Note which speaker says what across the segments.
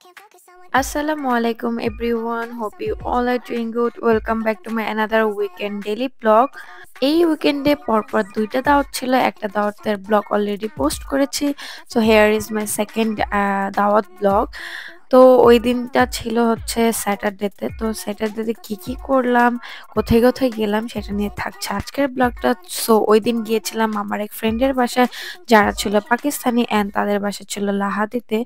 Speaker 1: Assalamualaikum everyone. Hope you all are doing good. Welcome back to my another weekend daily vlog. এই উইকেন্ডে পরপর দুইটা দাওয়াত ছিল, একটা দাওয়াতের ব্লগ অলরেডি পোস্ট করেছি। So here is my second দাওয়াত ব্লগ। তো ওই দিনটা ছিল হচ্ছে স্যাটারডেতে। তো স্যাটারডেতে কি কি করলাম, কোথায় কোথায় গেলাম সেটা নিয়ে থাকছে আজকের ব্লগটা। সো ওই দিন গিয়েছিলাম আমার এক ফ্রেন্ডের বাসায়, যারা ছিল পাকিস্তানি, অ্যান্ড তাদের বাসা ছিল লাহাদিতে।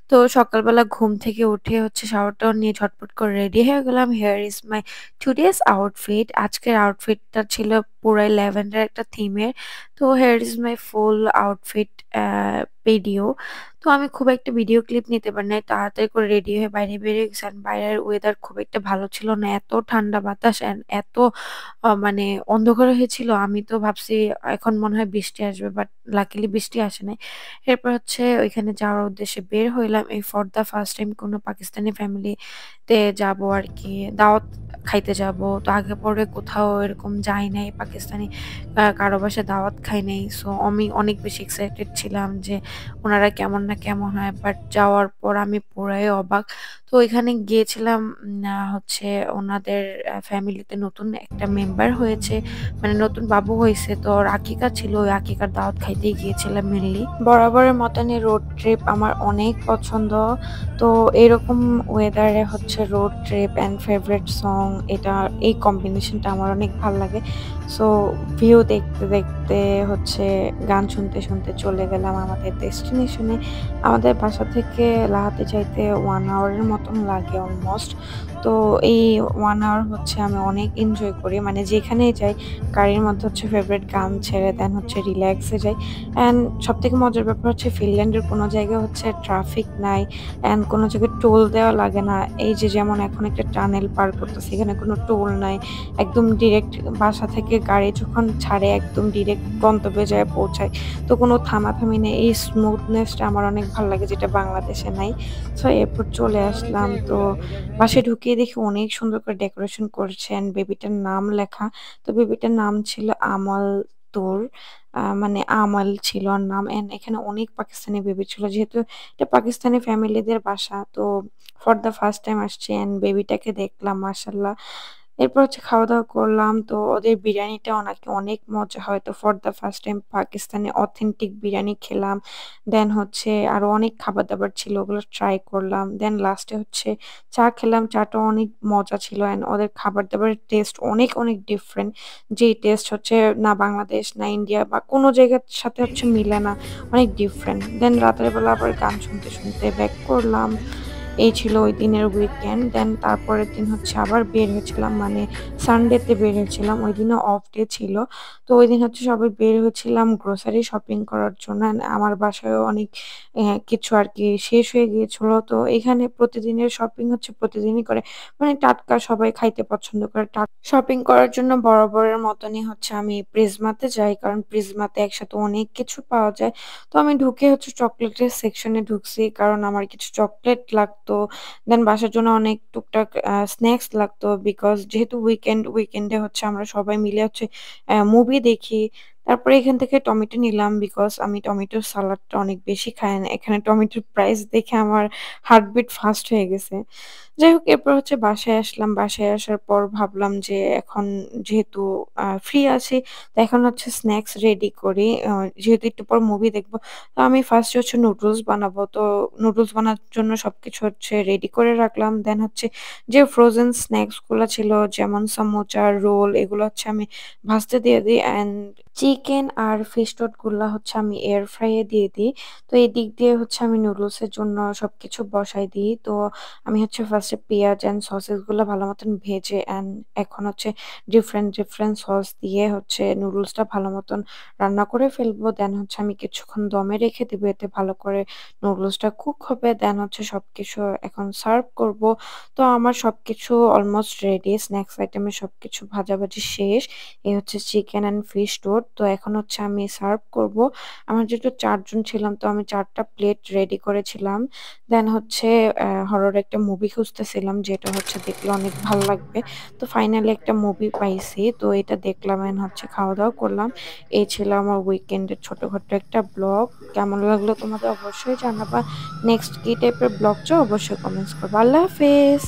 Speaker 1: তো সকালবেলা ঘুম থেকে উঠে হচ্ছে শাওয়ারটাও নিয়ে ঝটপট করে রেডি হয়ে গেলাম। Hair is my today's outfit. আজকের আউটফিটটা ছিল পুরাই ল্যাভেন্ডার একটা থিমের। তো hair is my full outfit video. তো আমি খুব একটা ভিডিও ক্লিপ নিতে পারি নাই, তাড়াতাড়ি করে রেডি হয়ে বাইরে বেরিয়ে গেছি। আর বাইরের ওয়েদার খুব একটা ভালো ছিল না, এত ঠান্ডা বাতাস অ্যান্ড এত মানে অন্ধকার হয়েছিল। আমি তো ভাবছি এখন মনে হয় বৃষ্টি আসবে, বাট লাকিলি বৃষ্টি আসে নাই। এরপর হচ্ছে ওইখানে যাওয়ার উদ্দেশ্যে বের হইলাম। এই ফর দা ফার্স্ট টাইম কোনো পাকিস্তানি ফ্যামিলিতে যাব আর কি, দাওয়াত খাইতে যাব। তো আগে পরে কোথাও এরকম যাই নাই, পাকিস্তানি কারো বাসায় দাওয়াত খাই নাই। সো আমি অনেক বেশি এক্সাইটেড ছিলাম যে ওনারা কেমন না কেমন হয়, বাট যাওয়ার পর আমি পুরাই অবাক। তো ওইখানে গিয়েছিলাম হচ্ছে ওনাদের ফ্যামিলিতে নতুন একটা মেম্বার হয়েছে, মানে নতুন বাবু হয়েছে। তো ওর আকিকা ছিল, ওই আকিকার দাওয়াত খাইতেই গিয়েছিলাম মেনলি। বরাবরের মতনই রোড ট্রিপ আমার অনেক পছন্দ। তো এরকম ওয়েদারে হচ্ছে road trip and favourite song, এটা এই কম্বিনেশনটা আমার অনেক ভালো লাগে। সো ভিউ দেখতে দেখতে হচ্ছে গান শুনতে শুনতে চলে গেলাম আমাদের ডেস্টিনেশনে। আমাদের বাসা থেকে লাহাতে যাইতে 1 আওয়ারের মতন লাগে অলমোস্ট। তো এই 1 আওয়ার হচ্ছে আমি অনেক এনজয় করি, মানে যেখানেই যাই গাড়ির মধ্যে হচ্ছে ফেভারিট গান ছেড়ে দেন হচ্ছে রিল্যাক্সে যাই। অ্যান্ড সবথেকে মজার ব্যাপার হচ্ছে ফিনল্যান্ডের কোনো জায়গায় হচ্ছে ট্রাফিক নাই, অ্যান্ড কোনো জায়গায় টোল দেওয়া লাগে না। এই যে যেমন এখন একটা টানেল পার করতেছে, এখানে কোনো টোল নাই। একদম ডিরেক্ট বাসা থেকে গাড়ি যখন ছাড়ে একদম ডিরেক্ট গন্তব্যে যায় পৌঁছায়। তো কোনো থামাথামি নেই। এই স্মুথনেসটা আমার অনেক ভালো লাগে, যেটা বাংলাদেশে নাই। সো এরপর চলে আসলাম। তো বাসায় ঢুকিয়ে দেখি অনেক সুন্দর করে ডেকোরেশন করছেন, বেবিটার নাম লেখা। তো বেবিটার নাম ছিল আমল তোর, মানে আমাল ছিল ওর নাম। এন্ড এখানে অনেক পাকিস্তানি বেবি ছিল, যেহেতু এটা পাকিস্তানি ফ্যামিলিদের বাসা। তো ফর দা ফার্স্ট টাইম আসছি এন্ড বেবিটাকে দেখলাম, মাশাল্লাহ। এরপর হচ্ছে খাওয়া দাওয়া করলাম। তো ওদের বিরিয়ানিটা নাকি অনেক মজা হয়। তো for the first time Pakistani authentic biryani খেলাম। দেন হচ্ছে আরো অনেক খাবার দাবার ছিল, ওগুলো ট্রাই করলাম। দেন লাস্টে হচ্ছে চা খেলাম, চাটা অনেক মজা ছিল। অ্যান্ড ওদের খাবার দাবারের টেস্ট অনেক অনেক ডিফারেন্ট। যেই টেস্ট হচ্ছে না বাংলাদেশ না ইন্ডিয়া বা কোনো জায়গার সাথে হচ্ছে মিলে না, অনেক ডিফারেন্ট। দেন রাতের বেলা আবার গান শুনতে শুনতে ব্যাক করলাম। এই ছিল ওই দিনের উইকেন্ড। দেন তারপরের দিন হচ্ছে আবার বের হয়েছিলাম, মানে সানডেতে বের হয়েছিলাম, ওই দিনও অফ ডে ছিল। তো ওই দিন হচ্ছে সবাই বের হয়েছিলাম গ্রোসারি শপিং করার জন্য। And আমার বাসায়ও অনেক কিছু আর কি শেষ হয়ে গিয়েছিল। তো এখানে প্রতিদিনের শপিং হচ্ছে প্রতিদিনই করে, মানে টাটকা, সবাই খাইতে পছন্দ করে। শপিং করার জন্য বরাবরের মতনই হচ্ছে আমি প্রিজমাতে যাই, কারণ প্রিজমাতে একসাথে অনেক কিছু পাওয়া যায়। তো আমি ঢুকে হচ্ছে চকলেটের সেকশনে ঢুকছি, কারণ আমার কিছু চকলেট লাগতো। দেন বাসার জন্য অনেক টুকটাক স্ন্যাক্স লাগতো, বিকজ যেহেতু উইকেন্ডে হচ্ছে আমরা সবাই মিলে হচ্ছে মুভি দেখি। তারপরে এখান থেকে টমেটো নিলাম, বিকজ আমি টমেটোর সালাডটা অনেক বেশি খাই না। এখানে টমেটোর প্রাইস দেখে আমার হার্টবিট ফাস্ট হয়ে গেছে। যাই হোক, এরপর হচ্ছে বাসায় আসলাম। বাসায় আসার পর ভাবলাম যে এখন যেহেতু ফ্রি আছি, তো এখন হচ্ছে স্ন্যাক্স রেডি করি। যেহেতু একটু পর মুভি দেখবো, তো আমি ফার্স্টে হচ্ছে নুডলস বানাবো। তো নুডলস বানানোর জন্য সবকিছু হচ্ছে রেডি করে রাখলাম। দেন হচ্ছে যে ফ্রোজেন স্ন্যাক্স গুলো ছিল, যেমন সামোচা, রোল, এগুলো হচ্ছে আমি ভাজতে দিয়ে দিই। অ্যান্ড চিকেন আর ফিশ টোট গুলা হচ্ছে আমি এয়ার ফ্রাইয়ে দিয়ে দিই। তো এই দিক দিয়ে হচ্ছে আমি নুডলসের জন্য সবকিছু বসাই দিই। তো আমি হচ্ছে ফার্স্টে পেঁয়াজ অ্যান্ড সসেস গুলো ভালো মতন ভেজে, অ্যান্ড এখন হচ্ছে ডিফারেন্ট ডিফারেন্ট সস দিয়ে হচ্ছে নুডলসটা ভালো মতন রান্না করে ফেলবো। দেন হচ্ছে আমি কিছুক্ষণ দমে রেখে দিব, এতে ভালো করে নুডলসটা কুক হবে। দেন হচ্ছে সবকিছু এখন সার্ভ করব। তো আমার সবকিছু অলমোস্ট রেডি, স্ন্যাক্স আইটেমের সবকিছু ভাজাভাজি শেষ। এই হচ্ছে চিকেন অ্যান্ড ফিশ টোট। তো তো এখন হচ্ছে আমি সার্ভ করব। আমার যেহেতু ৪ জন ছিলাম তো আমি ৪ টা প্লেট রেডি করেছিলাম। দেন হচ্ছে হরর একটা মুভি খুঁজতেছিলাম যেটা হচ্ছে দেখলে অনেক ভাল লাগবে। তো ফাইনালি একটা মুভি পাইছি। তো এটা দেখলাম এন্ড হচ্ছে খাওয়া-দাওয়া করলাম। এই ছিল আমার উইকেন্ডের ছোটখাটো একটা ব্লগ। কেমন লাগলো তোমাদের অবশ্যই জানাবা। নেক্সট কি টাইপের ব্লগ চাও অবশ্যই কমেন্টস করবা। আল্লাহ হাফেজ।